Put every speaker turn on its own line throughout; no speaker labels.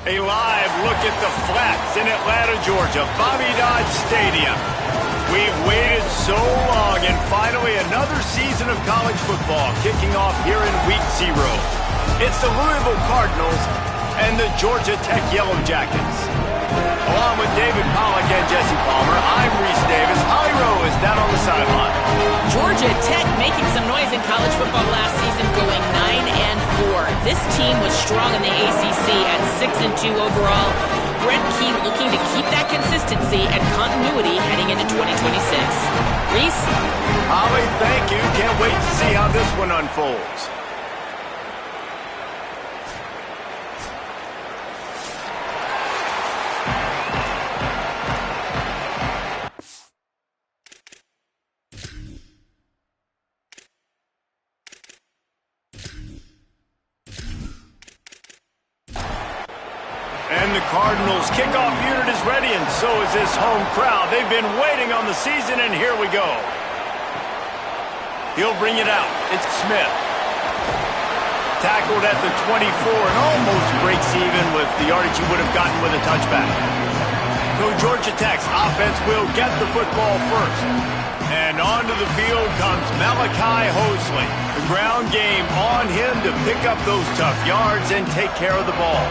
A live look at the flats in Atlanta, Georgia, Bobby Dodd Stadium. We've waited so long, and finally another season of college football kicking off here in Week 0. It's the Louisville Cardinals and the Georgia Tech Yellow Jackets. Along with David Pollack and Jesse Palmer, I'm Reese Davis. Holly Rowe is down on the sideline.
Georgia Tech making some noise in college football last season, going 9-4. This team was strong in the ACC at 6-2 overall. Brent Key looking to keep that consistency and continuity heading into 2026. Reese?
Holly, thank you. Can't wait to see how this one unfolds. And the Cardinals' kickoff unit is ready, and so is this home crowd. They've been waiting on the season, and here we go. He'll bring it out. It's Smith. Tackled at the 24 and almost breaks even with the yardage he would have gotten with a touchback. So Georgia Tech's offense will get the football first. And onto the field comes Malachi Hosley. The ground game on him to pick up those tough yards and take care of the ball.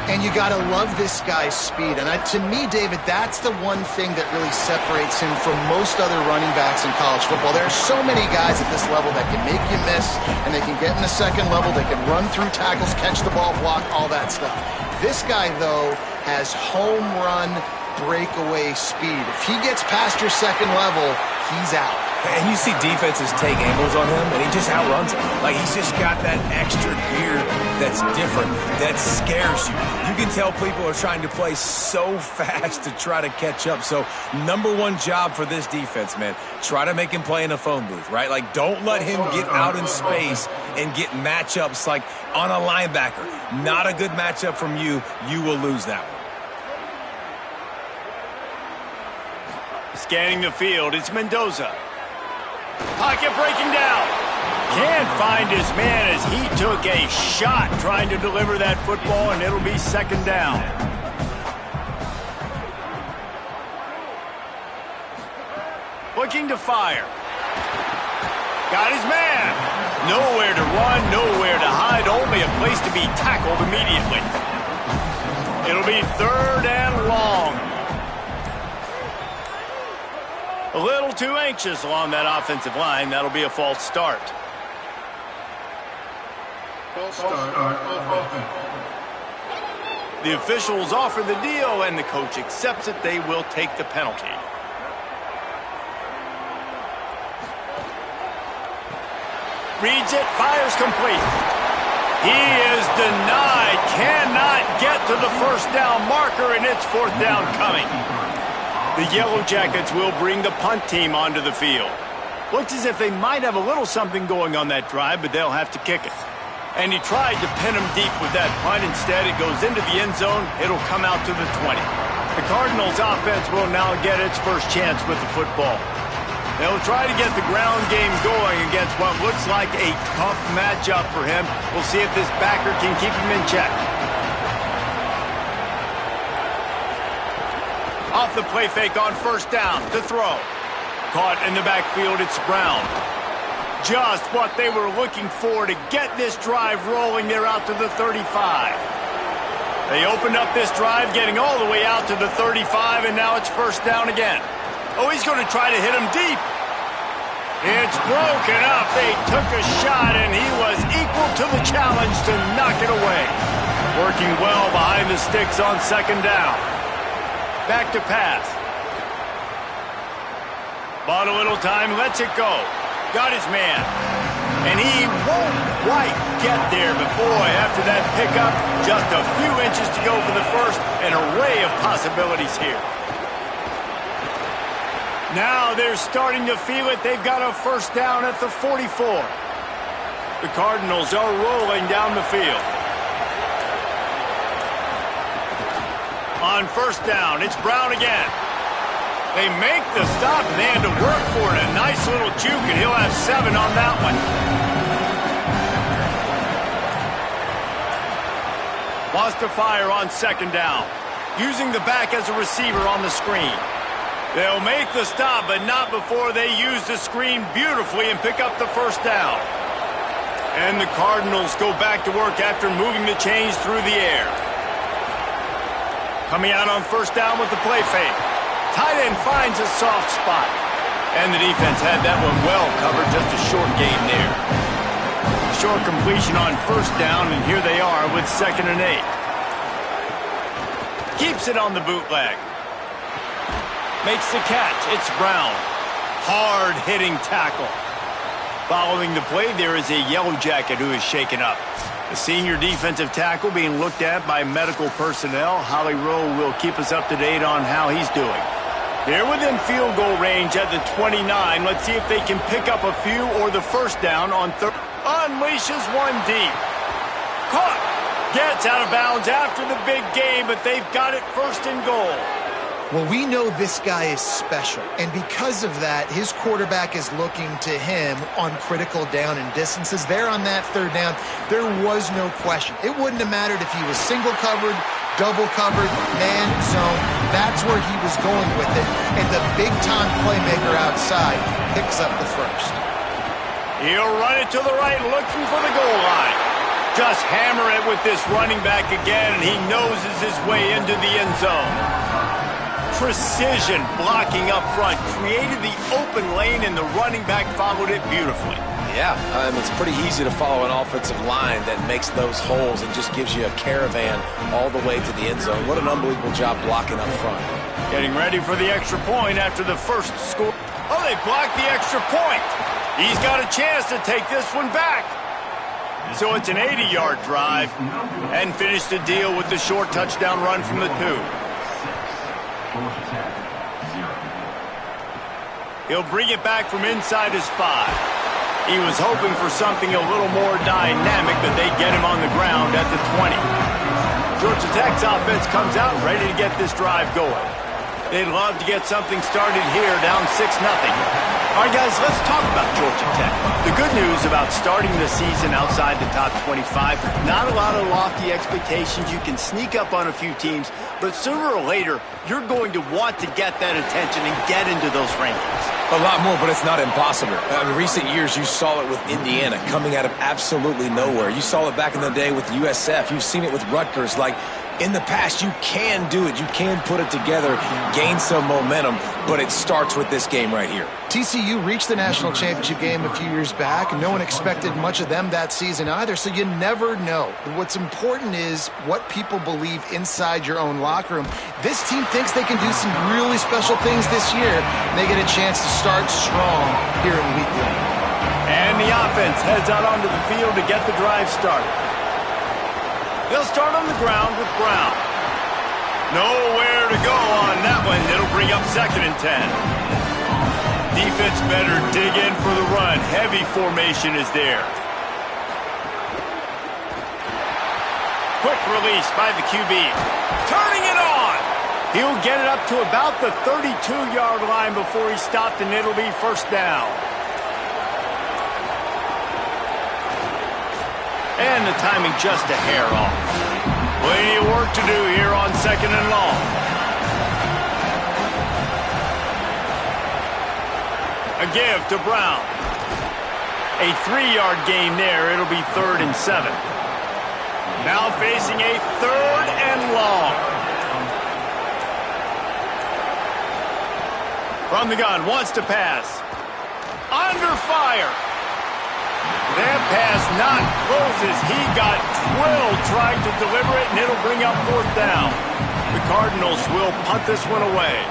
And you got to love this guy's speed. And to me, David, that's the one thing that really separates him from most other running backs in college football. There are so many guys at this level that can make you miss, and they can get in the second level, they can run through tackles, catch the ball, block, all that stuff. This guy, though, has home run breakaway speed. If he gets past your second level, he's out.
And you see defenses take angles on him, and he just outruns them. Like, he's just got that extra gear that's different, that scares you. You can tell people are trying to play so fast to try to catch up. So, number one job for this defense, man, try to make him play in a phone booth, right? Like, don't let him get out in space and get matchups like on a linebacker. Not a good matchup from you. You will lose that one.
Scanning the field, it's Mendoza. Pocket breaking down. Can't find his man as he took a shot trying to deliver that football, and it'll be second down. Looking to fire. Got his man. Nowhere to run, nowhere to hide, only a place to be tackled immediately. It'll be third and long. A little too anxious along that offensive line. That'll be a false start. The officials offer the deal, and the coach accepts it. They will take the penalty. Reads it, fires complete. He is denied, cannot get to the first down marker, and it's fourth down coming. The Yellow Jackets will bring the punt team onto the field. Looks as if they might have a little something going on that drive, but they'll have to kick it. And he tried to pin him deep with that punt. Instead, it goes into the end zone. It'll come out to the 20. The Cardinals' offense will now get its first chance with the football. They'll try to get the ground game going against what looks like a tough matchup for him. We'll see if this backer can keep him in check. Off the play fake on first down to throw. Caught in the backfield, it's Brown. Just what they were looking for to get this drive rolling. They're out to the 35. They opened up this drive, getting all the way out to the 35, and now it's first down again. Oh, he's going to try to hit him deep. It's broken up. They took a shot, and he was equal to the challenge to knock it away. Working well behind the sticks on second down. Back to pass. Bought a little time, lets it go. Got his man. And he won't quite get there, but boy, after that pickup, just a few inches to go for the first. An array of possibilities here. Now they're starting to feel it. They've got a first down at the 44. The Cardinals are rolling down the field. On first down, it's Brown again. They make the stop, and they had to work for it. A nice little juke, and he'll have 7 on that one. Wants to fire on second down. Using the back as a receiver on the screen. They'll make the stop, but not before they use the screen beautifully and pick up the first down. And the Cardinals go back to work after moving the chains through the air. Coming out on first down with the play fake. Tight end finds a soft spot. And the defense had that one well covered, just a short gain there. Short completion on first down, and here they are with 2nd and 8. Keeps it on the bootleg. Makes the catch. It's Brown. Hard-hitting tackle. Following the play, there is a Yellow Jacket who is shaken up. The senior defensive tackle being looked at by medical personnel. Holly Rowe will keep us up to date on how he's doing. They're within field goal range at the 29. Let's see if they can pick up a few or the first down on third. Unleashes one deep. Caught. Gets out of bounds after the big game, but they've got it 1st and goal.
Well, we know this guy is special, and because of that, his quarterback is looking to him on critical down and distances. There on that 3rd down, there was no question. It wouldn't have mattered if he was single covered, double covered, man, zone. That's where he was going with it, and the big-time playmaker outside picks up the first.
He'll run it to the right, looking for the goal line. Just hammer it with this running back again, and he noses his way into the end zone. Precision blocking up front, created the open lane, and the running back followed it beautifully.
Yeah, it's pretty easy to follow an offensive line that makes those holes and just gives you a caravan all the way to the end zone. What an unbelievable job blocking up front.
Getting ready for the extra point after the first score. Oh, they blocked the extra point. He's got a chance to take this one back. So it's an 80-yard drive and finish the deal with the short touchdown run from the 2. He'll bring it back from inside his 5. He was hoping for something a little more dynamic, but they get him on the ground at the 20. Georgia Tech's offense comes out ready to get this drive going. They'd love to get something started here, down 6-0. All right, guys, let's talk about Georgia Tech. The good news about starting the season outside the top 25, not a lot of lofty expectations. You can sneak up on a few teams, but sooner or later, you're going to want to get that attention and get into those rankings.
A lot more, but it's not impossible. In recent years, you saw it with Indiana coming out of absolutely nowhere. You saw it back in the day with USF. You've seen it with Rutgers. Like, in the past, you can do it. You can put it together, gain some momentum, but it starts with this game right here.
TCU reached the national championship game a few years back, and no one expected much of them that season either, so you never know. What's important is what people believe inside your own locker room. This team thinks they can do some really special things this year, and they get a chance to start strong here in week 1.
And the offense heads out onto the field to get the drive started. They'll start on the ground with Brown. Nowhere to go on that one. It'll bring up 2nd and 10. Defense better dig in for the run. Heavy formation is there. Quick release by the QB. Turning it on. He'll get it up to about the 32-yard line before he stopped, and it'll be 1st down. And the timing just a hair off. Plenty of work to do here on 2nd and long. A give to Brown. A 3-yard gain there. It'll be 3rd and 7. Now facing a 3rd and long. From the gun, wants to pass. Under fire. That pass not close as he got drilled trying to deliver it, and it'll bring up 4th down. The Cardinals will punt this one away.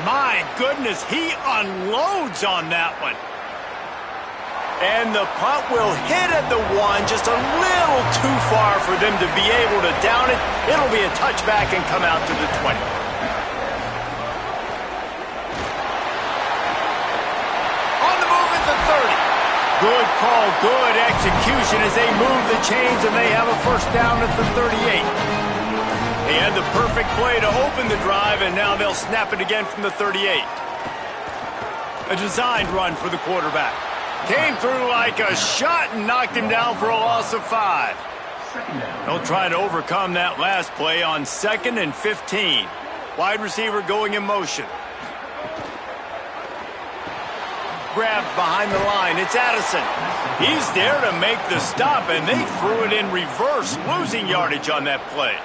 My goodness, he unloads on that one. And the punt will hit at the 1, just a little too far for them to be able to down it. It'll be a touchback and come out to the 20. On the move at the 30. Good call, good execution as they move the chains, and they have a 1st down at the 38. They had the perfect play to open the drive, and now they'll snap it again from the 38. A designed run for the quarterback. Came through like a shot and knocked him down for a loss of 5. They'll try to overcome that last play on 2nd and 15. Wide receiver going in motion. Grabbed behind the line. It's Addison. He's there to make the stop, and they threw it in reverse, losing yardage on that play.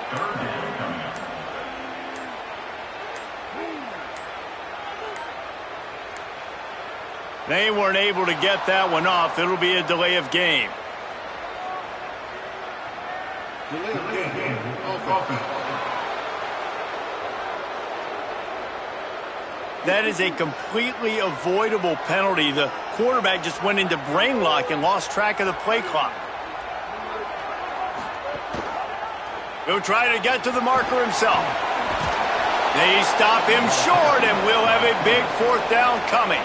They weren't able to get that one off. It'll be a delay of game. That is a completely avoidable penalty. The quarterback just went into brain lock and lost track of the play clock. He'll try to get to the marker himself. They stop him short, and we'll have a big 4th down coming.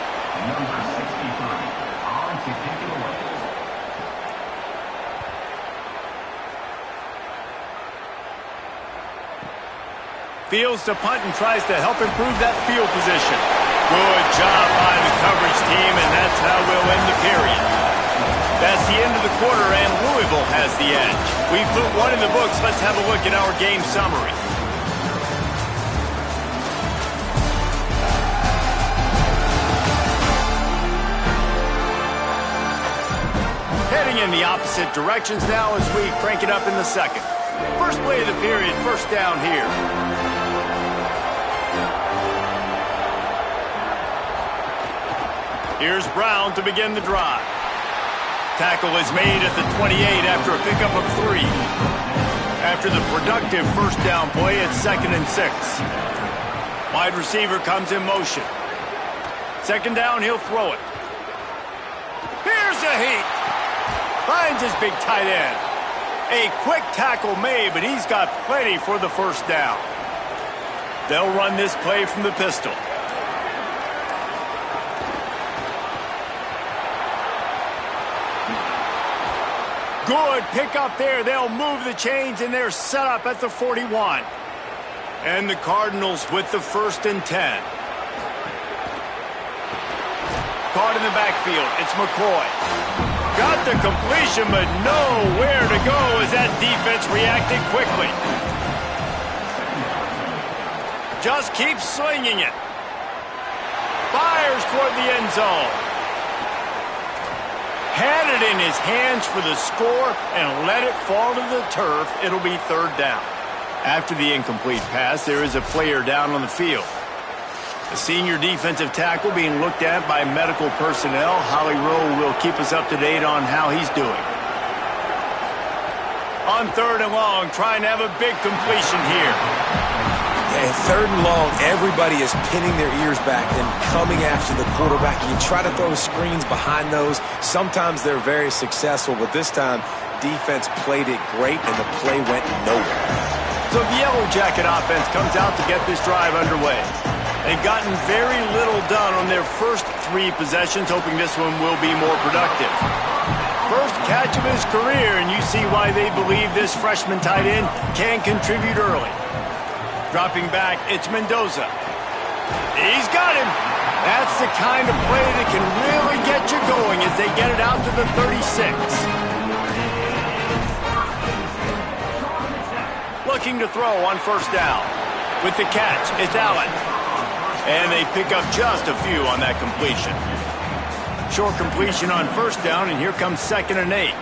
Fields to punt and tries to help improve that field position. Good job by the coverage team, and that's how we'll end the period. That's the end of the quarter, and Louisville has the edge. We've put one in the books. Let's have a look at our game summary. Heading in the opposite directions now as we crank it up in the second. First play of the period, 1st down here. Here's Brown to begin the drive. Tackle is made at the 28 after a pickup of 3. After the productive 1st down play, it's 2nd and 6. Wide receiver comes in motion. 2nd down, he'll throw it. Here's a heat. Finds his big tight end. A quick tackle made, but he's got plenty for the 1st down. They'll run this play from the pistol. Good pick up there. They'll move the chains, and they're set up at the 41. And the Cardinals with the 1st and 10. Caught in the backfield. It's McCoy. Got the completion, but nowhere to go as that defense reacted quickly. Just keeps slinging it. Fires toward the end zone. Had it in his hands for the score and let it fall to the turf. It'll be 3rd down. After the incomplete pass, there is a player down on the field. The senior defensive tackle being looked at by medical personnel. Holly Rowe will keep us up to date on how he's doing. On 3rd and long, trying to have a big completion here.
And 3rd and long, everybody is pinning their ears back and coming after the quarterback. You try to throw screens behind those. Sometimes they're very successful, but this time, defense played it great, and the play went nowhere.
So the Yellow Jacket offense comes out to get this drive underway. They've gotten very little done on their first 3 possessions, hoping this one will be more productive. First catch of his career, and you see why they believe this freshman tight end can contribute early. Dropping back, it's Mendoza. He's got him. That's the kind of play that can really get you going as they get it out to the 36. Looking to throw on 1st down. With the catch, it's Allen. And they pick up just a few on that completion. Short completion on 1st down, and here comes 2nd and 8.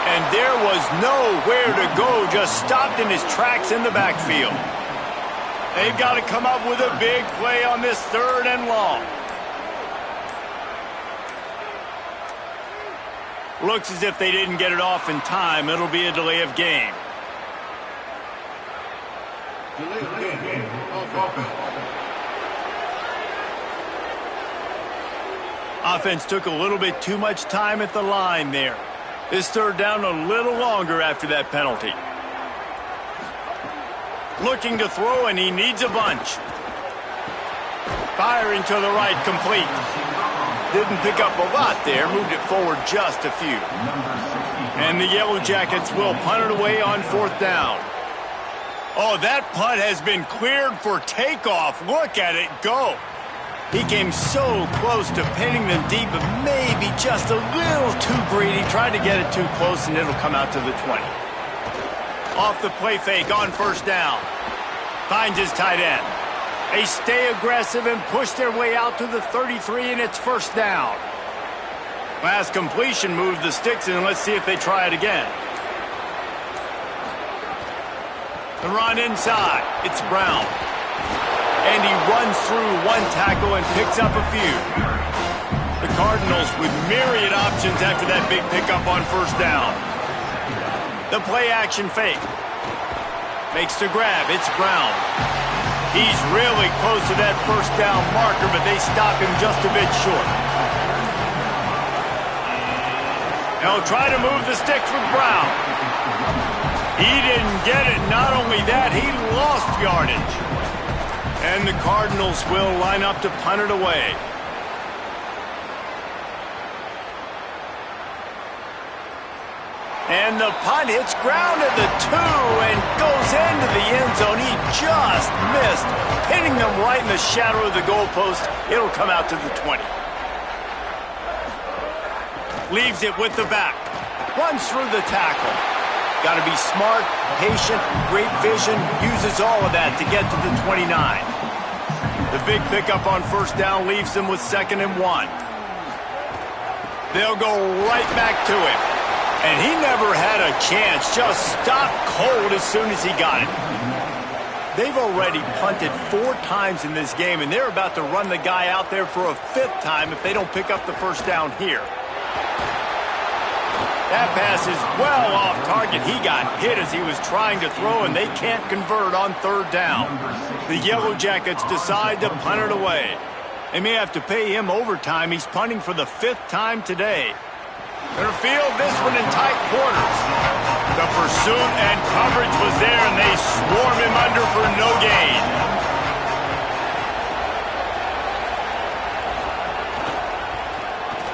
And there was nowhere to go, just stopped in his tracks in the backfield. They've got to come up with a big play on this 3rd and long. Looks as if they didn't get it off in time. It'll be a delay of game. Offense took a little bit too much time at the line there. This 3rd down a little longer after that penalty. Looking to throw, and he needs a bunch. Firing to the right, complete. Didn't pick up a lot there, moved it forward just a few. And the Yellow Jackets will punt it away on 4th down. Oh, that punt has been cleared for takeoff. Look at it go. He came so close to pinning them deep, but maybe just a little too greedy. Tried to get it too close, and it'll come out to the 20. Off the play fake on first down. Finds his tight end. They stay aggressive and push their way out to the 33, and it's first down. Last completion moved the sticks, and let's see if they try it again. The run inside. It's Brown. And he runs through one tackle and picks up a few. The Cardinals with myriad options after that big pickup on first down. The play action fake. Makes the grab. It's Brown. He's really close to that first down marker, but they stop him just a bit short. They'll try to move the sticks with Brown. He didn't get it. Not only that, he lost yardage. And the Cardinals will line up to punt it away. And the punt hits ground at the 2 and goes into the end zone. He just missed, hitting them right in the shadow of the goalpost. It'll come out to the 20. Leaves it with the back. Runs through the tackle. Got to be smart, patient, great vision. Uses all of that to get to the 29. The big pickup on first down leaves them with 2nd and 1. They'll go right back to him. And he never had a chance. Just stopped cold as soon as he got it. They've already punted 4 times in this game, and they're about to run the guy out there for a 5th time if they don't pick up the first down here. That pass is well off target. He got hit as he was trying to throw, and they can't convert on 3rd down. The Yellow Jackets decide to punt it away. They may have to pay him overtime. He's punting for the 5th time today. They'll field this one in tight quarters. The pursuit and coverage was there, and they swarm him under for no gain.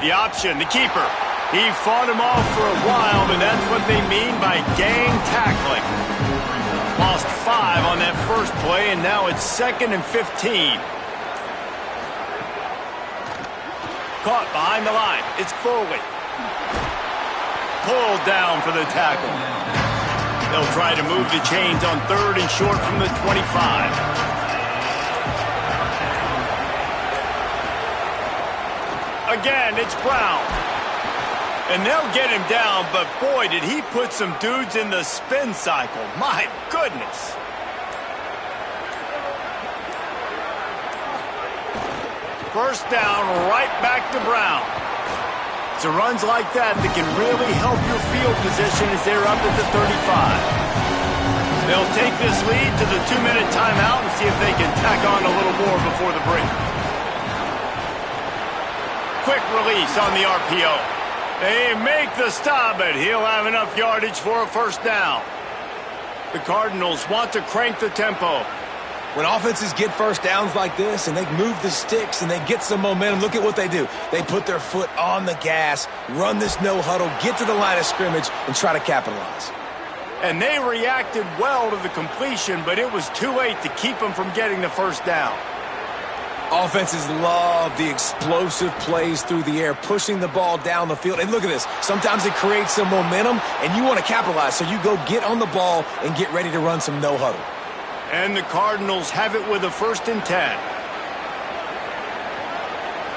The option, the keeper. He fought him off for a while, and that's what they mean by gang tackling. Lost 5 on that first play, and now it's 2nd and 15. Caught behind the line. It's Foley. Pulled down for the tackle. They'll try to move the chains on 3rd and short from the 25. Again, it's Brown. And they'll get him down, but boy, did he put some dudes in the spin cycle. My goodness. First down, right back to Brown. It's runs like that that can really help your field position as they're up at the 35. They'll take this lead to the 2-minute timeout and see if they can tack on a little more before the break. Quick release on the RPO. They make the stop, but he'll have enough yardage for a first down. The Cardinals want to crank the tempo.
When offenses get first downs like this and they move the sticks and they get some momentum, look at what they do. They put their foot on the gas, run this no huddle, get to the line of scrimmage, and try to capitalize.
And they reacted well to the completion, but it was too late to keep them from getting the first down.
Offenses love the explosive plays through the air, pushing the ball down the field. And look at this. Sometimes it creates some momentum, and you want to capitalize. So you go get on the ball and get ready to run some no huddle.
And the Cardinals have it with a 1st and 10.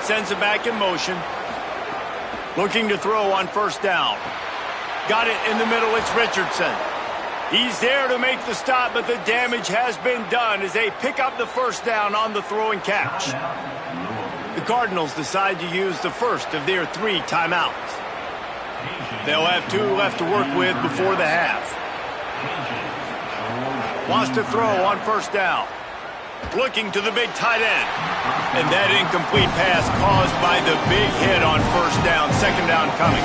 Sends it back in motion. Looking to throw on first down. Got it in the middle. It's Richardson. He's there to make the stop, but the damage has been done as they pick up the first down on the throw and catch. The Cardinals decide to use the first of their 3 timeouts. They'll have 2 left to work with before the half. Wants to throw on first down. Looking to the big tight end. And that incomplete pass caused by the big hit on first down. 2nd down coming.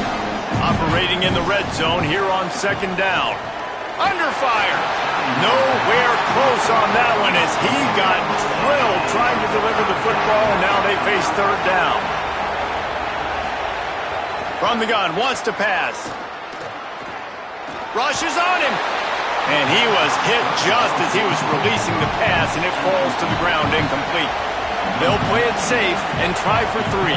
Operating in the red zone here on 2nd down. Under fire. Nowhere close on that one as he got drilled trying to deliver the football, and now they face 3rd down. From the gun, wants to pass. Rushes on him. And he was hit just as he was releasing the pass, and it falls to the ground incomplete. They'll play it safe and try for 3.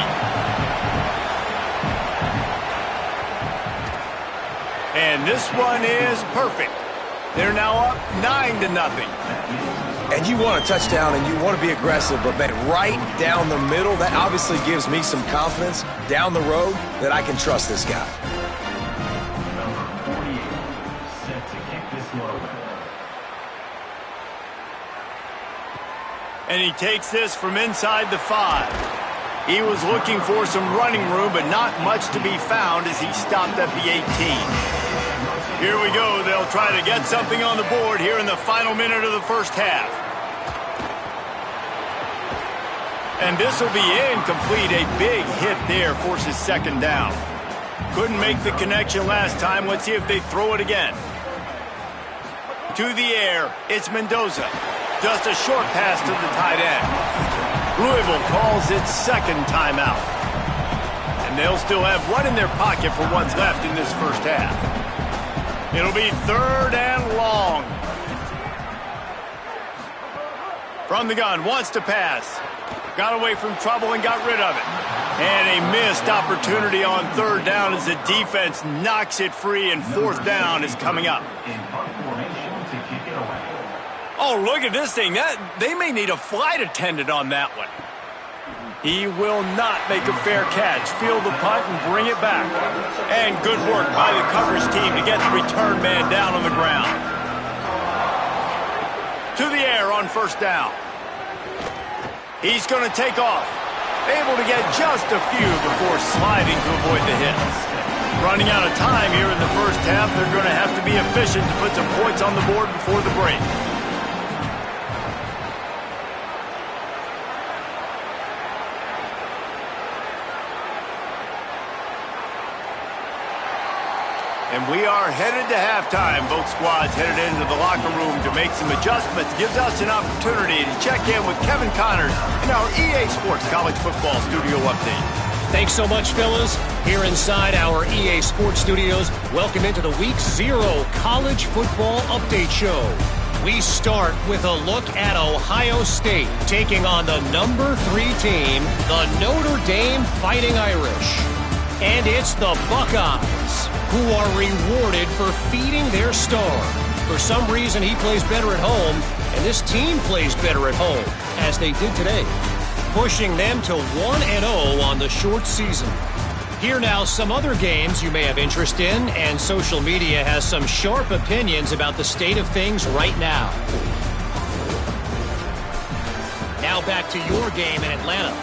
And this one is perfect. They're now up 9-0.
And you want a touchdown and you want to be aggressive, but man, right down the middle, that obviously gives me some confidence down the road that I can trust this guy.
Number 48, set to kick this one away.
And he takes this from inside the 5. He was looking for some running room, but not much to be found as he stopped at the 18. Here we go. They'll try to get something on the board here in the final minute of the first half. And this will be incomplete. A big hit there forces second down. Couldn't make the connection last time. Let's see if they throw it again. To the air, it's Mendoza. Just a short pass to the tight end. Louisville calls its second timeout. And they'll still have one in their pocket for what's left in this first half. It'll be 3rd and long. From the gun, wants to pass. Got away from trouble and got rid of it. And a missed opportunity on 3rd down as the defense knocks it free, and 4th down is coming up.
In punt formation to kick it away.
Oh, look at this thing. They may need a flight attendant on that one. He will not make a fair catch. Field the punt and bring it back. And good work by the coverage team to get the return man down on the ground. To the air on 1st down. He's going to take off. Able to get just a few before sliding to avoid the hits. Running out of time here in the first half. They're going to have to be efficient to put some points on the board before the break. And we are headed to halftime. Both squads headed into the locker room to make some adjustments. Gives us an opportunity to check in with Kevin Connors in our EA Sports College Football Studio Update.
Thanks so much, fellas. Here inside our EA Sports Studios, welcome into the Week 0 College Football Update Show. We start with a look at Ohio State taking on the number 3 team, the Notre Dame Fighting Irish. And it's the Buckeyes who are rewarded for feeding their star. For some reason, he plays better at home, and this team plays better at home, as they did today, pushing them to 1-0 on the short season. Here now, some other games you may have interest in, and social media has some sharp opinions about the state of things right now. Now back to your game in Atlanta.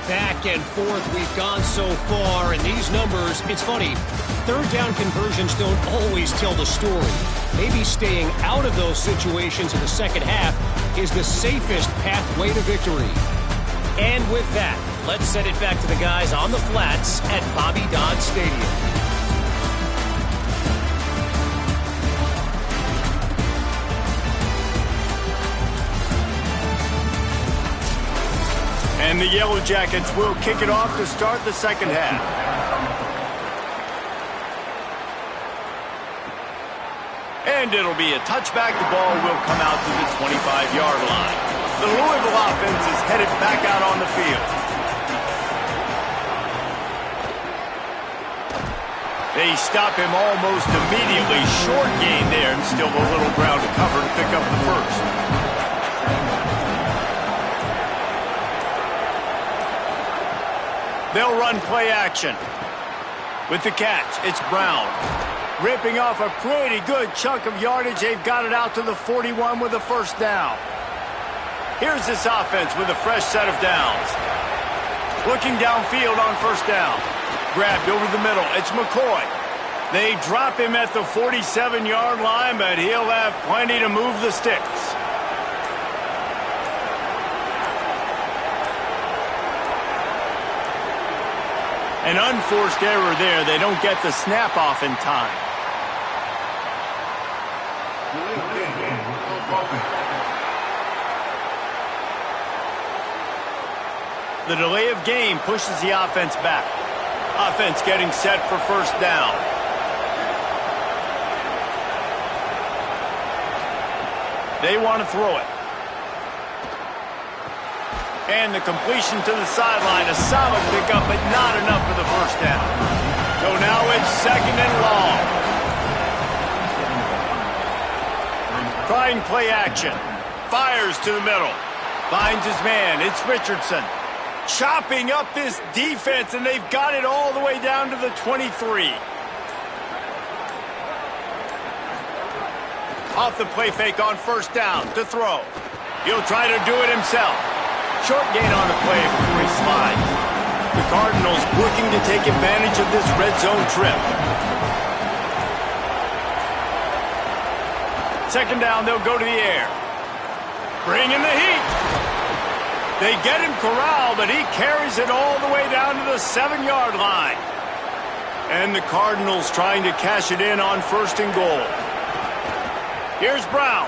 Back and forth we've gone so far, and these numbers, it's funny, 3rd down conversions don't always tell the story. Maybe staying out of those situations in the second half is the safest pathway to victory. And with that, let's send it back to the guys on the flats at Bobby Dodd Stadium.
And the Yellow Jackets will kick it off to start the second half. And it'll be a touchback. The ball will come out to the 25-yard line. The Louisville offense is headed back out on the field. They stop him almost immediately. Short gain there, and still a little ground to cover to pick up the first. They'll run play action. With the catch, it's Brown. Ripping off a pretty good chunk of yardage. They've got it out to the 41 with a 1st down. Here's this offense with a fresh set of downs. Looking downfield on 1st down. Grabbed over the middle. It's McCoy. They drop him at the 47-yard line, but he'll have plenty to move the sticks. An unforced error there. They don't get the snap off in time. The delay of game pushes the offense back. Offense getting set for 1st down. They want to throw it. And the completion to the sideline, a solid pickup, but not enough for the first down. So now it's 2nd and long. Trying play action. Fires to the middle. Finds his man. It's Richardson. Chopping up this defense, and they've got it all the way down to the 23. Off the play fake on first down to throw. He'll try to do it himself. Short gain on the play before he slides. The Cardinals looking to take advantage of this red zone trip. 2nd down, they'll go to the air. Bring in the heat. They get him corralled, but he carries it all the way down to the 7-yard line. And the Cardinals trying to cash it in on 1st and goal. Here's Brown.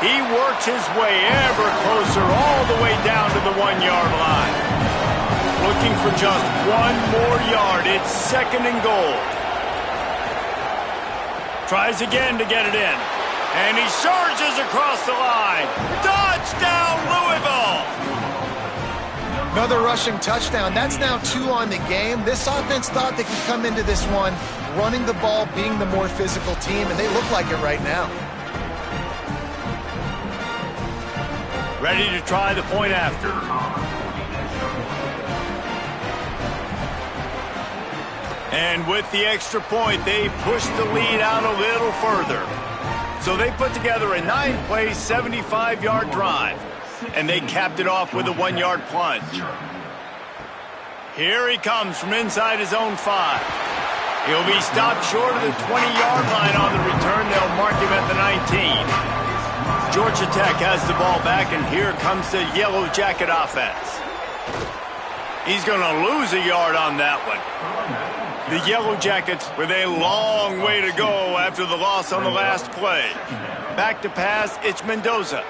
He works his way ever closer all the way down to the 1-yard line. Looking for just 1 more yard. It's 2nd and goal. Tries again to get it in. And he surges across the line. Touchdown, Louisville!
Another rushing touchdown. That's now 2 on the game. This offense thought they could come into this one running the ball, being the more physical team, and they look like it right now.
Ready to try the point after. And with the extra point, they push the lead out a little further. So they put together a 9-play, 75-yard drive. And they capped it off with a 1-yard plunge. Here he comes from inside his own 5. He'll be stopped short of the 20-yard line on the return. They'll mark him at the 19. Georgia Tech has the ball back, and here comes the Yellow Jacket offense. He's going to lose a yard on that one. The Yellow Jackets with a long way to go after the loss on the last play. Back to pass, it's Mendoza.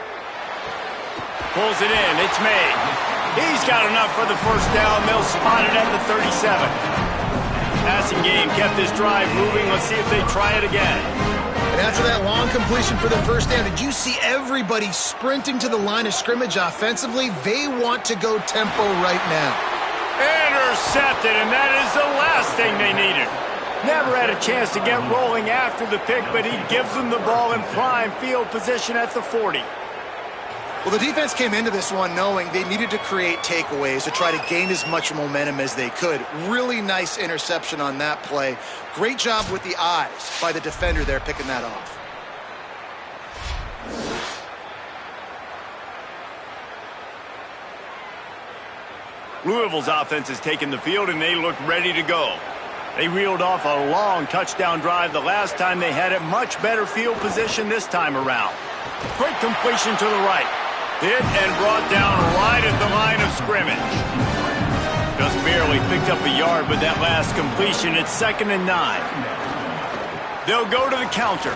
Pulls it in, it's May. He's got enough for the first down. They'll spot it at the 37. Passing game kept this drive moving. Let's see if they try it again.
And after that long completion for the first down, did you see everybody sprinting to the line of scrimmage offensively? They want to go tempo right now.
Intercepted, and that is the last thing they needed. Never had a chance to get rolling after the pick, but he gives them the ball in prime field position at the 40.
Well, the defense came into this one knowing they needed to create takeaways to try to gain as much momentum as they could. Really nice interception on that play. Great job with the eyes by the defender there picking that off.
Louisville's offense has taken the field, and they look ready to go. They reeled off a long touchdown drive the last time they had it. Much better field position this time around. Great completion to the right. Hit and brought down right at the line of scrimmage. Just barely picked up a yard with that last completion. It's 2nd and 9. They'll go to the counter.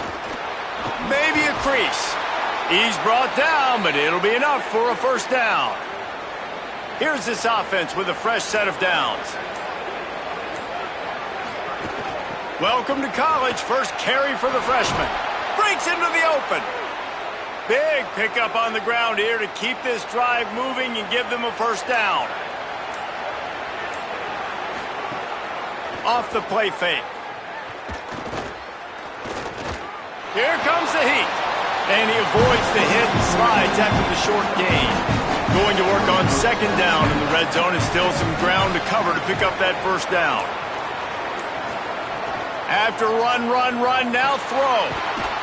Maybe a crease. He's brought down, but it'll be enough for a first down. Here's this offense with a fresh set of downs. Welcome to college. First carry for the freshman. Breaks into the open. Big pickup on the ground here to keep this drive moving and give them a first down. Off the play fake. Here comes the heat. And he avoids the hit and slides after the short gain. Going to work on 2nd down in the red zone. And still some ground to cover to pick up that first down. After run, now throw.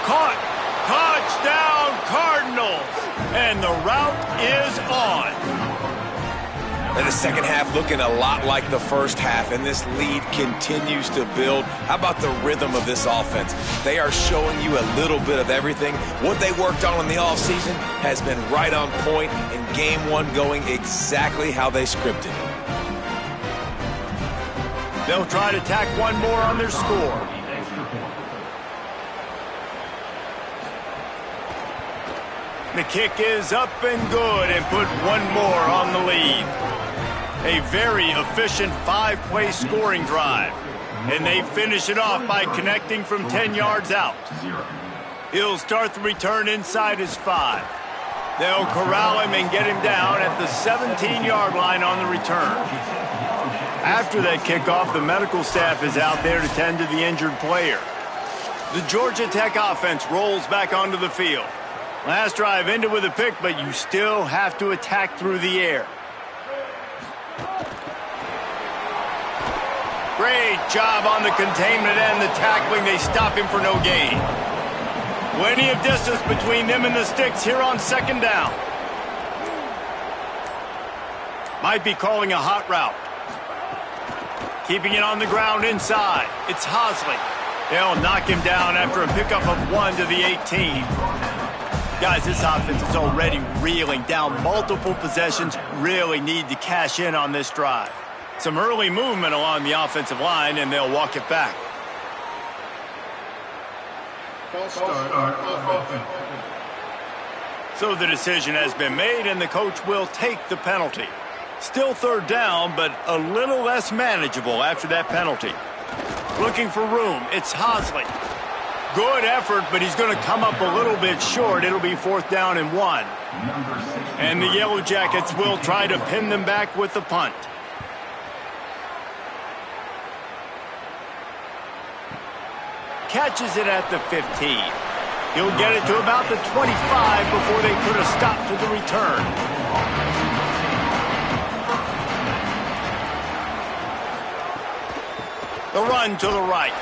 Caught. Touchdown, Cardinals! And the route is on.
And the second half looking a lot like the first half, and this lead continues to build. How about the rhythm of this offense? They are showing you a little bit of everything. What they worked on in the offseason has been right on point, and game one going exactly how they scripted it.
They'll try to tack one more on their score. The kick is up and good and put one more on the lead. A very efficient 5-play scoring drive. And they finish it off by connecting from 10 yards out. He'll start the return inside his 5. They'll corral him and get him down at the 17-yard line on the return. After that kickoff, the medical staff is out there to tend to the injured player. The Georgia Tech offense rolls back onto the field. Last drive ended with a pick, but you still have to attack through the air. Great job on the containment and the tackling. They stop him for no gain. Plenty of distance between them and the sticks here on second down. Might be calling a hot route. Keeping it on the ground inside. It's Hosley. They'll knock him down after a pickup of 1 to the 18. Guys, this offense is already reeling down multiple possessions. Really need to cash in on this drive. Some early movement along the offensive line, and they'll walk it back. So the decision has been made, and the coach will take the penalty. Still third down, but a little less manageable after that penalty. Looking for room. It's Hosley. Good effort, but he's going to come up a little bit short. It'll be 4th down and 1. And the Yellow Jackets will try to pin them back with the punt. Catches it at the 15. He'll get it to about the 25 before they put a stop to the return. The run to the right.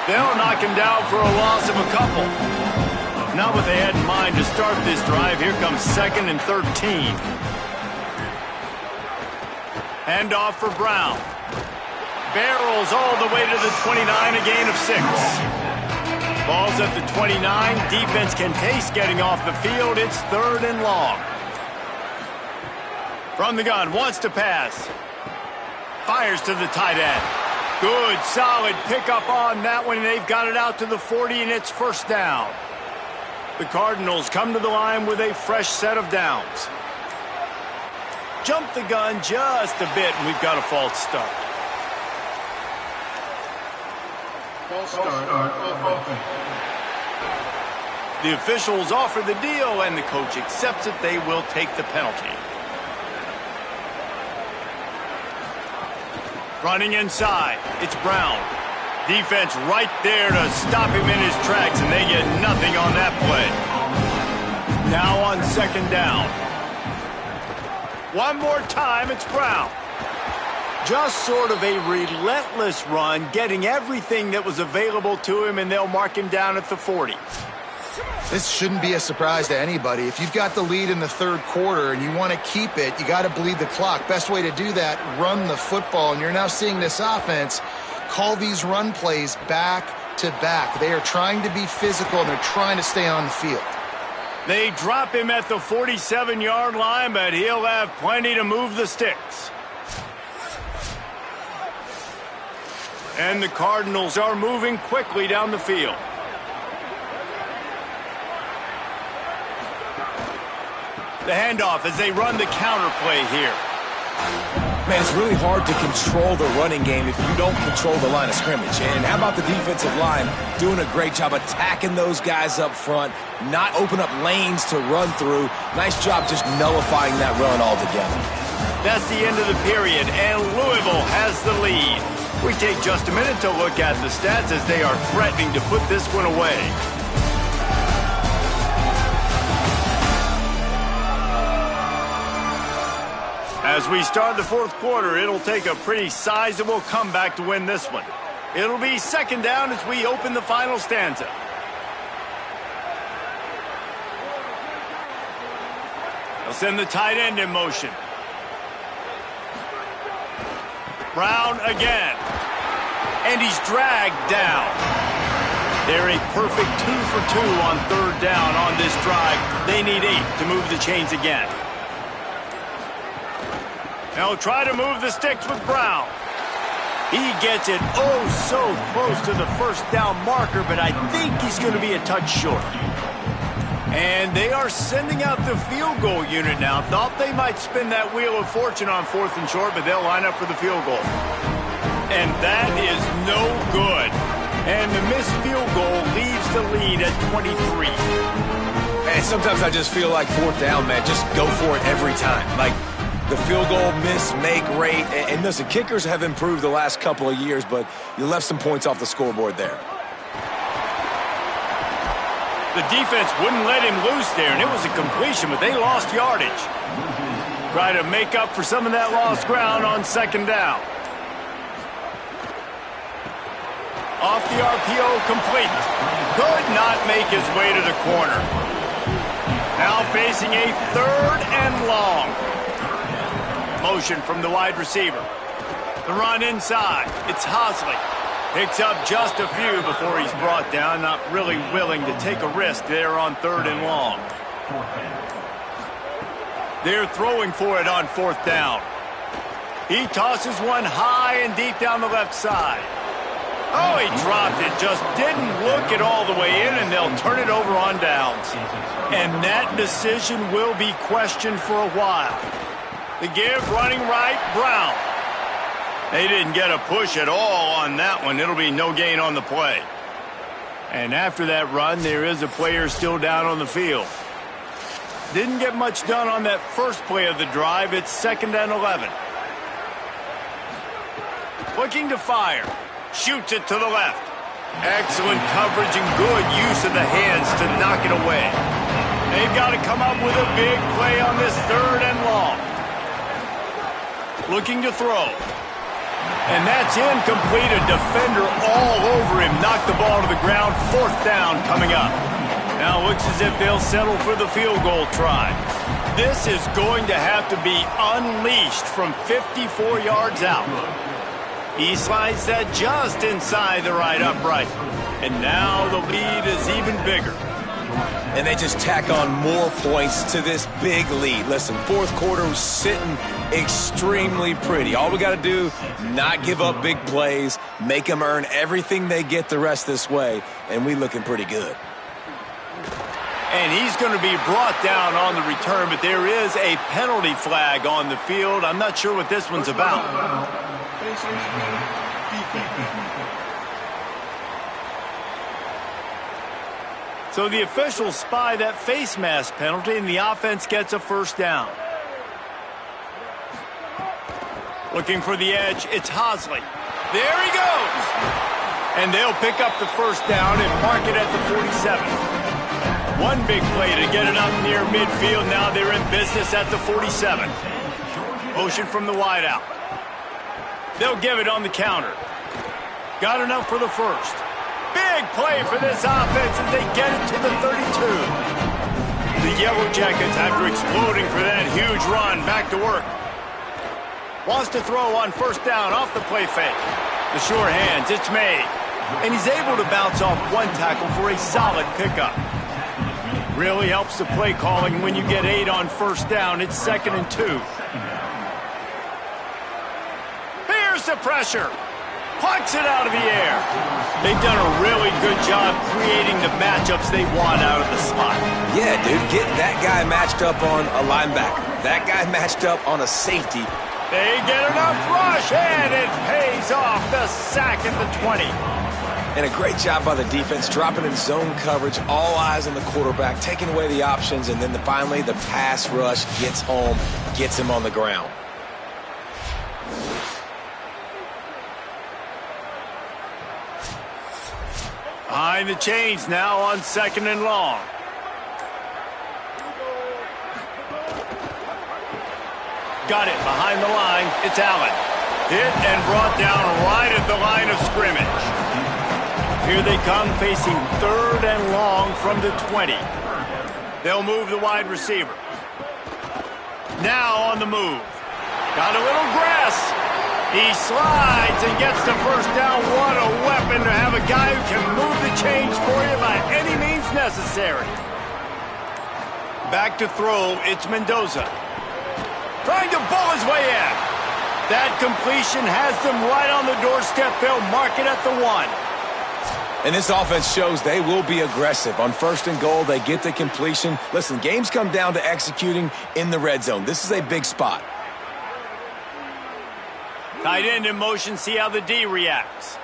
They'll knock him down for a loss of a couple. Not what they had in mind to start this drive. Here comes 2nd and 13. Handoff for Brown. Barrels all the way to the 29, a gain of 6. Ball's at the 29. Defense can taste getting off the field. It's 3rd and long. From the gun, wants to pass. Fires to the tight end. Good, solid pickup on that one. They've got it out to the 40, and it's 1st down. The Cardinals come to the line with a fresh set of downs. Jump the gun just a bit, and we've got a false start. The officials offer the deal, and the coach accepts it. They will take the penalty. Running inside, it's Brown. Defense right there to stop him in his tracks, and they get nothing on that play. Now on 2nd down. One more time, it's Brown. Just sort of a relentless run, getting everything that was available to him, and they'll mark him down at the 40.
This shouldn't be a surprise to anybody. If you've got the lead in the 3rd quarter and you want to keep it, you got to bleed the clock. Best way to do that, run the football. And you're now seeing this offense call these run plays back to back. They are trying to be physical, and they're trying to stay on the field.
They drop him at the 47-yard line, but he'll have plenty to move the sticks. And the Cardinals are moving quickly down the field. The handoff as they run the counter play here.
Man, it's really hard to control the running game if you don't control the line of scrimmage. And how about the defensive line doing a great job attacking those guys up front, not open up lanes to run through. Nice job just nullifying that run altogether.
That's the end of the period, and Louisville has the lead. We take just a minute to look at the stats as they are threatening to put this one away. As we start the 4th quarter, it'll take a pretty sizable comeback to win this one. It'll be 2nd down as we open the final stanza. They'll send the tight end in motion. Brown again. And he's dragged down. They're a perfect 2 for 2 on 3rd down on this drive. They need 8 to move the chains again. They'll try to move the sticks with Brown. He gets it oh so close to the 1st down marker, but I think he's going to be a touch short. And they are sending out the field goal unit now. Thought they might spin that wheel of fortune on 4th and short, but they'll line up for the field goal. And that is no good. And the missed field goal leaves the lead at 23.
And sometimes I just feel like fourth down, man, just go for it every time. Like the field goal miss, make rate. And listen, kickers have improved the last couple of years, but you left some points off the scoreboard there.
The defense wouldn't let him loose there, and it was a completion, but they lost yardage. Try to make up for some of that lost ground on second down. Off the RPO, complete. Could not make his way to the corner. Now facing a third and long. Motion from the wide receiver. The run inside. It's Hosley. Picks up just a few before he's brought down. Not really willing to take a risk there on third and long. They're throwing for it on fourth down. He tosses one high and deep down the left side. Oh, he dropped it. Just didn't look it all the way in, and they'll turn it over on downs. And that decision will be questioned for a while. The give running right, Brown. They didn't get a push at all on that one. It'll be no gain on the play. And after that run, there is a player still down on the field. Didn't get much done on that first play of the drive. It's 2nd and 11. Looking to fire. Shoots it to the left. Excellent coverage and good use of the hands to knock it away. They've got to come up with a big play on this third and long. Looking to throw. And that's incomplete. A defender all over him. Knocked the ball to the ground. Fourth down coming up. Now looks as if they'll settle for the field goal try. This is going to have to be unleashed from 54 yards out. He slides that just inside the right upright. And now the lead is even bigger.
And they just tack on more points to this big lead. Listen, fourth quarter was sitting extremely pretty. All we got to do, not give up big plays, make them earn everything they get the rest this way, and we looking pretty good.
And he's going to be brought down on the return, but there is a penalty flag on the field. I'm not sure what this one's about. So the officials spy that face mask penalty, and the offense gets a first down. Looking for the edge, it's Hosley. There he goes! And they'll pick up the first down and mark it at the 47. One big play to get it up near midfield. Now they're in business at the 47. Motion from the wideout. They'll give it on the counter. Got enough for the first. Big play for this offense as they get it to the 32. The Yellow Jackets, after exploding for that huge run, back to work. Wants to throw on first down off the play fake. The sure hands, it's made. And he's able to bounce off one tackle for a solid pickup. Really helps the play calling when you get 8 on first down. It's 2nd and 2. Here's the pressure. Pucks it out of the air. They've done a really good job creating the matchups they want out of the slot.
Yeah, dude, get that guy matched up on a linebacker. That guy matched up on a safety.
They get enough rush, and it pays off. The sack at the 20.
And a great job by the defense, dropping in zone coverage, all eyes on the quarterback, taking away the options, and then finally the pass rush gets home, gets him on the ground.
Behind the chains now on 2nd and long. Got it behind the line. It's Allen. Hit and brought down right at the line of scrimmage. Here they come facing 3rd and long from the 20. They'll move the wide receiver. Now on the move. Got a little grass. He slides and gets the first down. What a weapon to have a guy who can move the chains for you by any means necessary. Back to throw, it's Mendoza. Trying to bull his way in. That completion has them right on the doorstep. They'll mark it at the 1.
And this offense shows they will be aggressive. On 1st and goal, they get the completion. Listen, games come down to executing in the red zone. This is a big spot.
Tight end in motion, see how the D reacts.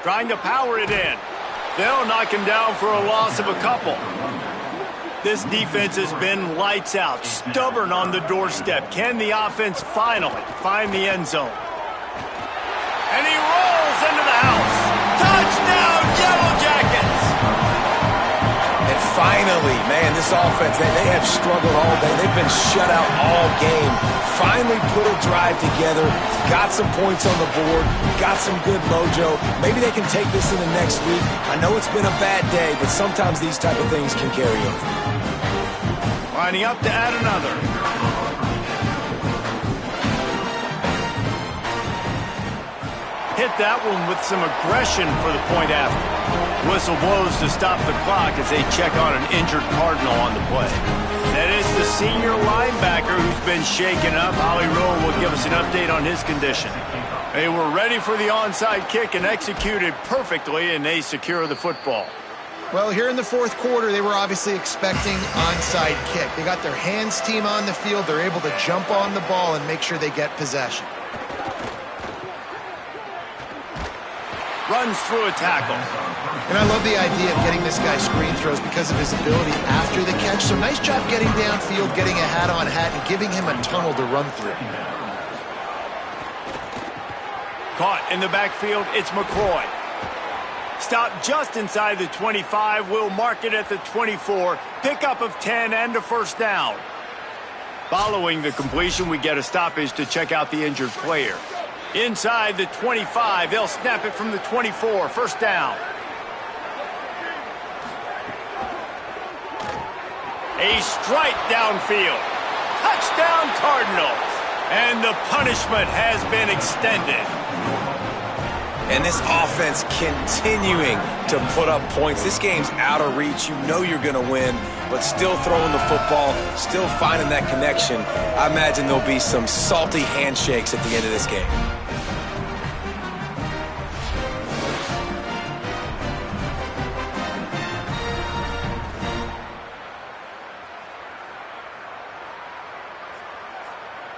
trying to power it in. They'll knock him down for a loss of a couple. This defense has been lights out, stubborn on the doorstep. Can the offense finally find the end zone? And he rolls into the house. Touchdown, Yellow Jackets!
And finally, man, this offense, they have struggled all day. They've been shut out all game. Finally put a drive together, got some points on the board, got some good mojo. Maybe they can take this into next week. I know it's been a bad day, but sometimes these type of things can carry over.
Lining up to add another. Hit that one with some aggression for the point after. Whistle blows to stop the clock as they check on an injured Cardinal on the play. That is the senior linebacker who's been shaken up. Holly Rowe will give us an update on his condition. They were ready for the onside kick and executed perfectly, and they secure the football.
Well, here in the fourth quarter, they were obviously expecting onside kick. They got their hands team on the field. They're able to jump on the ball and make sure they get possession.
Runs through a tackle.
And I love the idea of getting this guy screen throws because of his ability after the catch. So nice job getting downfield, getting a hat-on-hat, and giving him a tunnel to run through.
Caught in the backfield, it's McCoy. Stopped just inside the 25. We'll mark it at the 24. Pickup of 10 and a first down. Following the completion, we get a stoppage to check out the injured player. Inside the 25, they'll snap it from the 24. First down. A strike downfield. Touchdown Cardinals. And the punishment has been extended.
And this offense continuing to put up points. This game's out of reach. You know you're going to win, but still throwing the football, still finding that connection. I imagine there'll be some salty handshakes at the end of this game.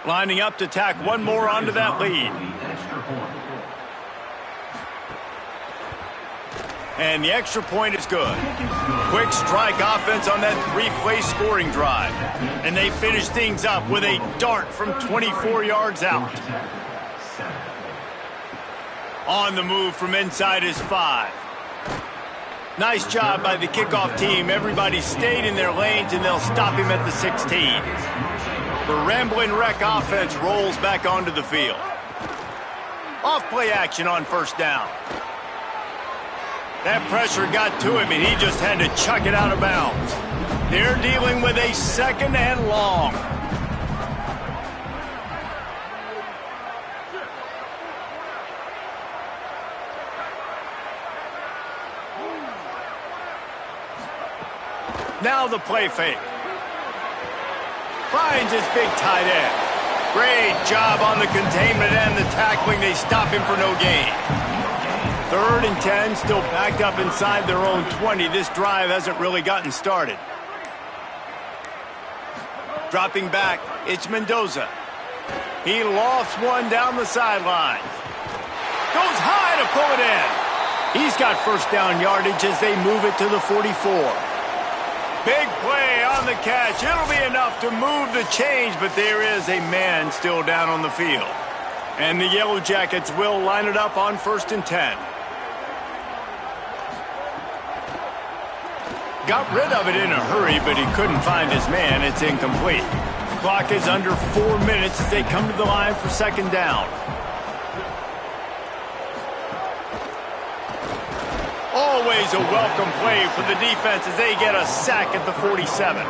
Lining up to tack one more onto that lead. And the extra point is good. Quick strike offense on that three-play scoring drive. And they finish things up with a dart from 24 yards out. On the move from inside his 5. Nice job by the kickoff team. Everybody stayed in their lanes, and they'll stop him at the 16. The Rambling Wreck offense rolls back onto the field. Off-play action on first down. That pressure got to him, and he just had to chuck it out of bounds. They're dealing with a second and long. Now the play fake. Finds his big tight end. Great job on the containment and the tackling. They stop him for no gain. 3rd and 10, still backed up inside their own 20. This drive hasn't really gotten started. Dropping back, it's Mendoza. He lofts one down the sideline. Goes high to pull it in. He's got first down yardage as they move it to the 44. Big play on the catch. It'll be enough to move the change, but there is a man still down on the field. And the Yellow Jackets will line it up on 1st and 10. Got rid of it in a hurry, but he couldn't find his man. It's incomplete. Clock is under 4 minutes as they come to the line for 2nd down. Always a welcome play for the defense as they get a sack at the 47.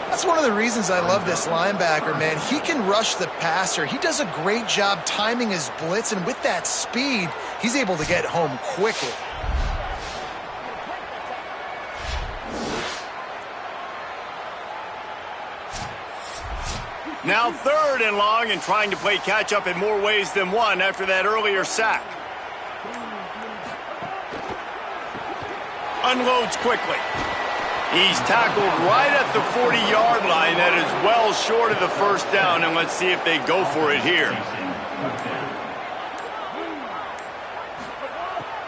That's one of the reasons I love this linebacker, man. He can rush the passer. He does a great job timing his blitz, and with that speed, he's able to get home quickly.
Now 3rd and long, and trying to play catch-up in more ways than one after that earlier sack. Unloads quickly. He's tackled right at the 40-yard line. That is well short of the first down, and let's see if they go for it here.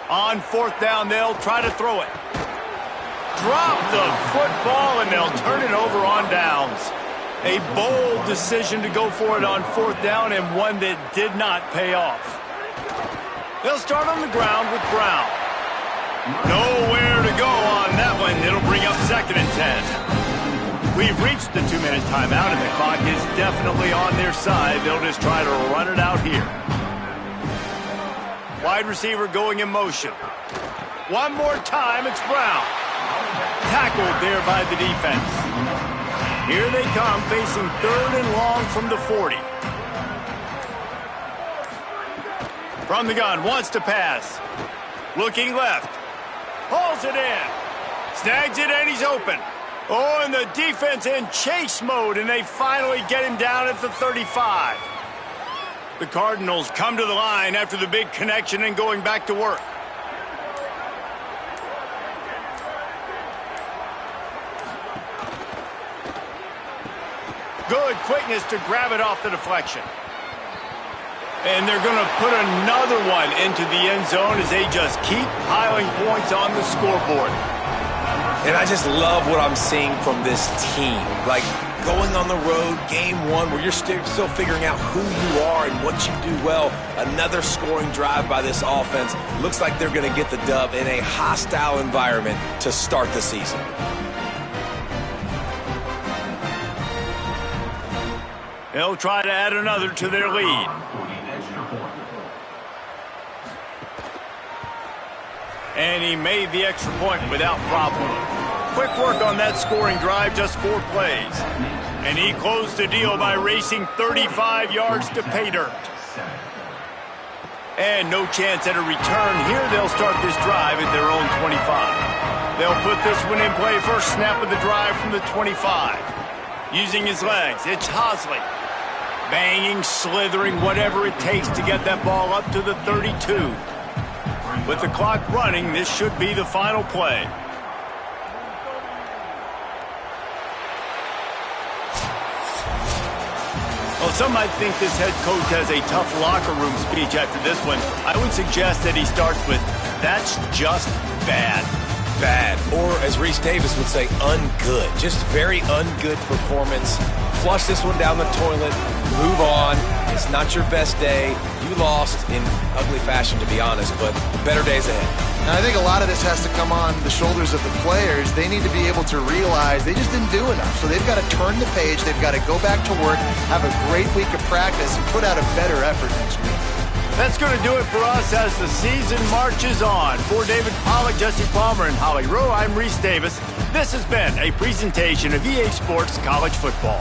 On fourth down, they'll try to throw it. Drop the football, and they'll turn it over on downs. A bold decision to go for it on fourth down, and one that did not pay off. They'll start on the ground with Brown. Nowhere to go on that one. It'll bring up 2nd and 10. We've reached the 2-minute timeout, and the clock is definitely on their side. They'll just try to run it out here. Wide receiver going in motion. One more time, it's Brown. Tackled there by the defense. Here they come, facing 3rd and long from the 40. From the gun, wants to pass. Looking left. Hauls it in. Snags it, and he's open. Oh, and the defense in chase mode, and they finally get him down at the 35. The Cardinals come to the line after the big connection and going back to work. Good quickness to grab it off the deflection. And they're going to put another one into the end zone as they just keep piling points on the scoreboard.
And I just love what I'm seeing from this team. Like, going on the road, game one, where you're still figuring out who you are and what you do well. Another scoring drive by this offense. Looks like they're going to get the dub in a hostile environment to start the season.
They'll try to add another to their lead. And he made the extra point without problem. Quick work on that scoring drive, just 4 plays. And he closed the deal by racing 35 yards to pay dirt. And no chance at a return. Here they'll start this drive at their own 25. They'll put this one in play, first snap of the drive from the 25. Using his legs, it's Hosley. Banging, slithering, whatever it takes to get that ball up to the 32. With the clock running, this should be the final play. Well, some might think this head coach has a tough locker room speech after this one. I would suggest that he starts with, "That's just bad."
Bad. Or, as Reese Davis would say, ungood. Just very ungood performance. Flush this one down the toilet. Move on. It's not your best day. You lost in ugly fashion, to be honest, but better days ahead.
And I think a lot of this has to come on the shoulders of the players. They need to be able to realize they just didn't do enough. So they've got to turn the page. They've got to go back to work, have a great week of practice, and put out a better effort next week.
That's going to do it for us as the season marches on. For David Pollack, Jesse Palmer, and Holly Rowe, I'm Reese Davis. This has been a presentation of EA Sports College Football.